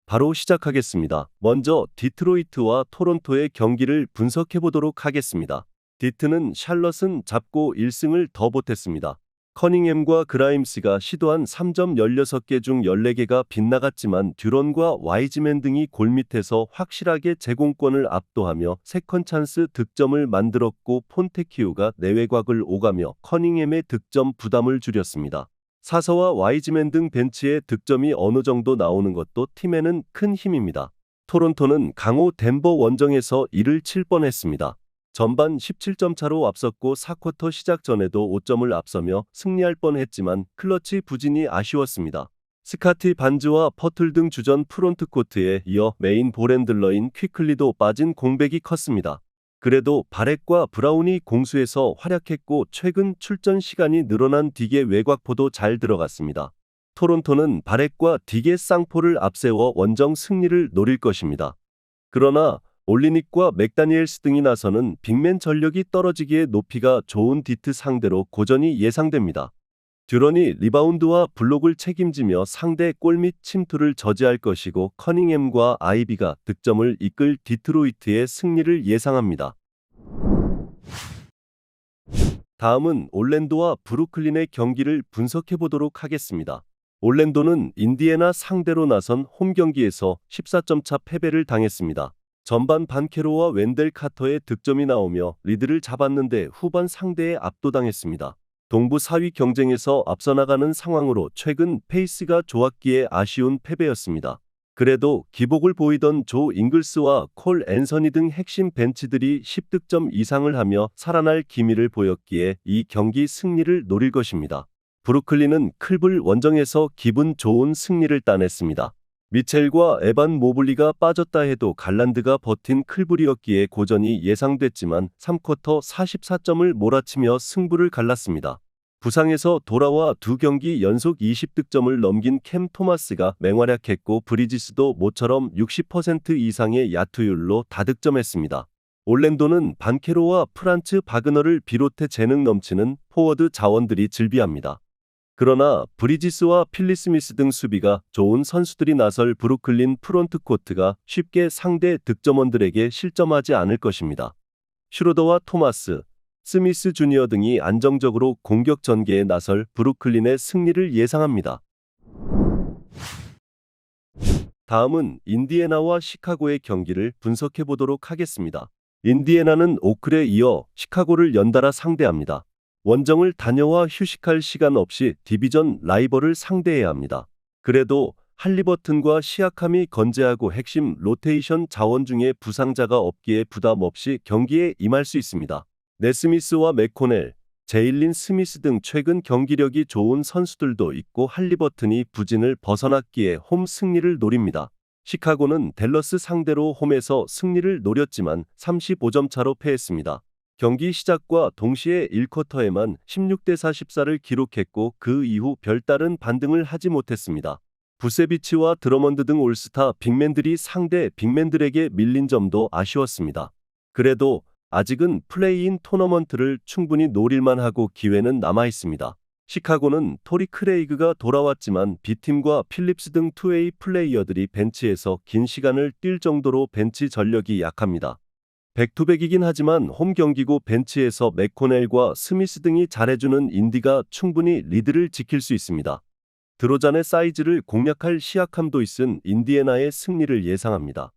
바로 시작하겠습니다. 먼저 디트로이트와 토론토의 경기를 분석해 보도록 하겠습니다. 디트는 샬럿은 잡고 1승을 더 보탰습니다. 커닝햄과 그라임스가 시도한 3점 16개 중 14개가 빗나갔지만 듀런과 와이즈맨 등이 골밑에서 확실하게 제공권을 압도하며 세컨 찬스 득점을 만들었고 폰테키우가 내외곽을 오가며 커닝햄의 득점 부담을 줄였습니다. 사서와 와이즈맨 등 벤치의 득점이 어느 정도 나오는 것도 팀에는 큰 힘입니다. 토론토는 강호 덴버 원정에서 이를 칠 뻔했습니다. 전반 17점 차로 앞섰고 4쿼터 시작 전에도 5점을 앞서며 승리할 뻔했지만 클러치 부진이 아쉬웠습니다. 스카티 반즈와 퍼틀 등 주전 프론트코트에 이어 메인 볼핸들러인 퀴클리도 빠진 공백이 컸습니다. 그래도 바렛과 브라운이 공수에서 활약했고 최근 출전 시간이 늘어난 딕의 외곽포도 잘 들어갔습니다. 토론토는 바렛과 딕의 쌍포를 앞세워 원정 승리를 노릴 것입니다. 그러나 올리닉과 맥다니엘스 등이 나서는 빅맨 전력이 떨어지기에 높이가 좋은 디트 상대로 고전이 예상됩니다. 듀런이 리바운드와 블록을 책임지며 상대 골밑 침투를 저지할 것이고 커닝햄과 아이비가 득점을 이끌 디트로이트의 승리를 예상합니다. 다음은 올랜도와 브루클린의 경기를 분석해 보도록 하겠습니다. 올랜도는 인디애나 상대로 나선 홈 경기에서 14점 차 패배를 당했습니다. 전반 반케로와 웬델 카터의 득점이 나오며 리드를 잡았는데 후반 상대에 압도당했습니다. 동부 4위 경쟁에서 앞서 나가는 상황으로 최근 페이스가 좋았기에 아쉬운 패배였습니다. 그래도 기복을 보이던 조 잉글스와 콜 앤서니 등 핵심 벤치들이 10득점 이상을 하며 살아날 기미를 보였기에 이 경기 승리를 노릴 것입니다. 브루클린은 클블 원정에서 기분 좋은 승리를 따냈습니다. 미첼과 에반 모블리가 빠졌다 해도 갈란드가 버틴 클블이었기에 고전이 예상됐지만 3쿼터 44점을 몰아치며 승부를 갈랐습니다. 부상에서 돌아와 두 경기 연속 20득점을 넘긴 캠 토마스가 맹활약했고 브리지스도 모처럼 60% 이상의 야투율로 다득점했습니다. 올랜도는 반케로와 프란츠 바그너를 비롯해 재능 넘치는 포워드 자원들이 즐비합니다. 그러나 브리지스와 필리 스미스 등 수비가 좋은 선수들이 나설 브루클린 프론트코트가 쉽게 상대 득점원들에게 실점하지 않을 것입니다. 슈로더와 토마스, 스미스 주니어 등이 안정적으로 공격 전개에 나설 브루클린의 승리를 예상합니다. 다음은 인디애나와 시카고의 경기를 분석해 보도록 하겠습니다. 인디애나는 오클에 이어 시카고를 연달아 상대합니다. 원정을 다녀와 휴식할 시간 없이 디비전 라이벌을 상대해야 합니다. 그래도 할리버튼과 시아캄이 건재하고 핵심 로테이션 자원 중에 부상자가 없기에 부담 없이 경기에 임할 수 있습니다. 네스미스와 맥코넬, 제일린 스미스 등 최근 경기력이 좋은 선수들도 있고 할리버튼이 부진을 벗어났기에 홈 승리를 노립니다. 시카고는 댈러스 상대로 홈에서 승리를 노렸지만 35점 차로 패했습니다. 경기 시작과 동시에 1쿼터에만 16대 44를 기록했고 그 이후 별다른 반등을 하지 못했습니다. 부세비치와 드러먼드 등 올스타 빅맨들이 상대 빅맨들에게 밀린 점도 아쉬웠습니다. 그래도 아직은 플레이인 토너먼트를 충분히 노릴만 하고 기회는 남아있습니다. 시카고는 토리 크레이그가 돌아왔지만 B팀과 필립스 등 투웨이 플레이어들이 벤치에서 긴 시간을 뛸 정도로 벤치 전력이 약합니다. 백투백이긴 하지만 홈 경기고 벤치에서 맥코넬과 스미스 등이 잘해주는 인디가 충분히 리드를 지킬 수 있습니다. 드로잔의 사이즈를 공략할 시약함도 있은 인디애나의 승리를 예상합니다.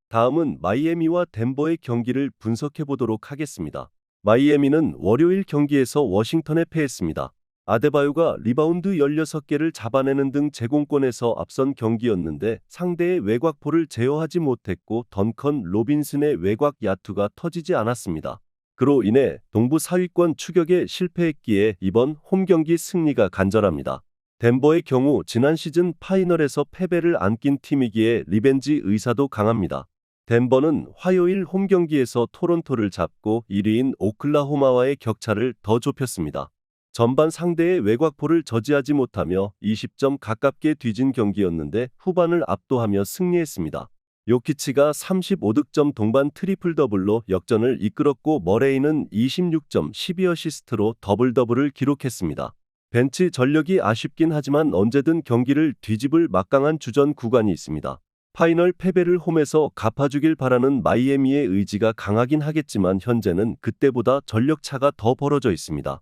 다음은 마이애미와 덴버의 경기를 분석해 보도록 하겠습니다. 마이애미는 월요일 경기에서 워싱턴에 패했습니다. 아데바요가 리바운드 16개를 잡아내는 등 제공권에서 앞선 경기였는데 상대의 외곽포를 제어하지 못했고 던컨 로빈슨의 외곽 야투가 터지지 않았습니다. 그로 인해 동부 4위권 추격에 실패했기에 이번 홈 경기 승리가 간절합니다. 덴버의 경우 지난 시즌 파이널에서 패배를 안긴 팀이기에 리벤지 의사도 강합니다. 덴버는 화요일 홈 경기에서 토론토를 잡고 1위인 오클라호마와의 격차를 더 좁혔습니다. 전반 상대의 외곽포를 저지하지 못하며 20점 가깝게 뒤진 경기였는데 후반을 압도하며 승리했습니다. 요키치가 35득점 동반 트리플 더블로 역전을 이끌었고 머레이는 26점 12어시스트로 더블 더블을 기록했습니다. 벤치 전력이 아쉽긴 하지만 언제든 경기를 뒤집을 막강한 주전 구간이 있습니다. 파이널 패배를 홈에서 갚아주길 바라는 마이애미의 의지가 강하긴 하겠지만 현재는 그때보다 전력 차가 더 벌어져 있습니다.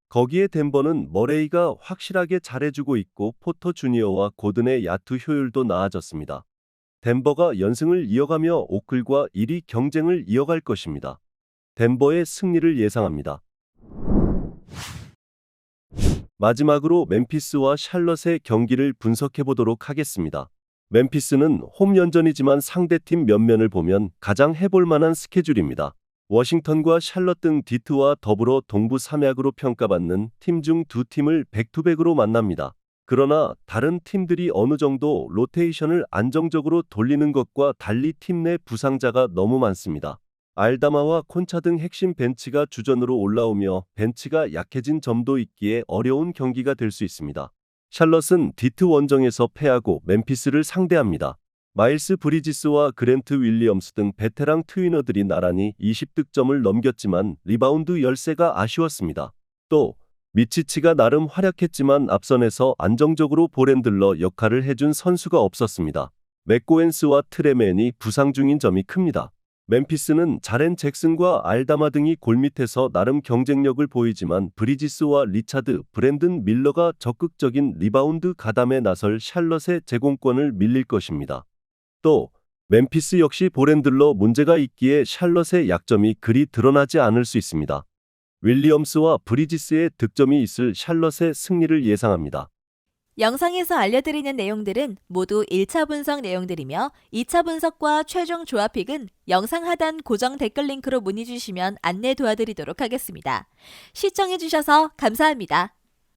거기에 덴버는 머레이가 확실하게 잘해주고 있고 포터 주니어와 고든의 야투 효율도 나아졌습니다. 덴버가 연승을 이어가며 오클과 1위 경쟁을 이어갈 것입니다. 덴버의 승리를 예상합니다. 마지막으로 멤피스와 샬럿의 경기를 분석해 보도록 하겠습니다. 멤피스는 홈연전이지만 상대팀 면면을 보면 가장 해볼 만한 스케줄입니다. 워싱턴과 샬럿 등 D2와 더불어 동부 삼약으로 평가받는 팀 중 두 팀을 백투백으로 만납니다. 그러나 다른 팀들이 어느 정도 로테이션을 안정적으로 돌리는 것과 달리 팀 내 부상자가 너무 많습니다. 알다마와 콘차 등 핵심 벤치가 주전으로 올라오며 벤치가 약해진 점도 있기에 어려운 경기가 될 수 있습니다. 샬럿은 D2 원정에서 패하고 멤피스를 상대합니다. 마일스 브리지스와 그랜트 윌리엄스 등 베테랑 트위너들이 나란히 20득점을 넘겼지만 리바운드 열세가 아쉬웠습니다. 또 미치치가 나름 활약했지만 앞선에서 안정적으로 볼핸들러 역할을 해준 선수가 없었습니다. 맥고엔스와 트레맨이 부상 중인 점이 큽니다. 멤피스는 자렌 잭슨과 알다마 등이 골밑에서 나름 경쟁력을 보이지만 브리지스와 리차드, 브랜든 밀러가 적극적인 리바운드 가담에 나설 샬럿의 제공권을 밀릴 것입니다. 또 멤피스 역시 볼핸들러 문제가 있기에 샬럿의 약점이 그리 드러나지 않을 수 있습니다. 윌리엄스와 브리지스의 득점이 있을 샬럿의 승리를 예상합니다. 영상에서 알려드리는 내용들은 모두 1차 분석 내용들이며 2차 분석과 최종 조합픽은 영상 하단 고정 댓글 링크로 문의 주시면 안내 도와드리도록 하겠습니다. 시청해주셔서 감사합니다.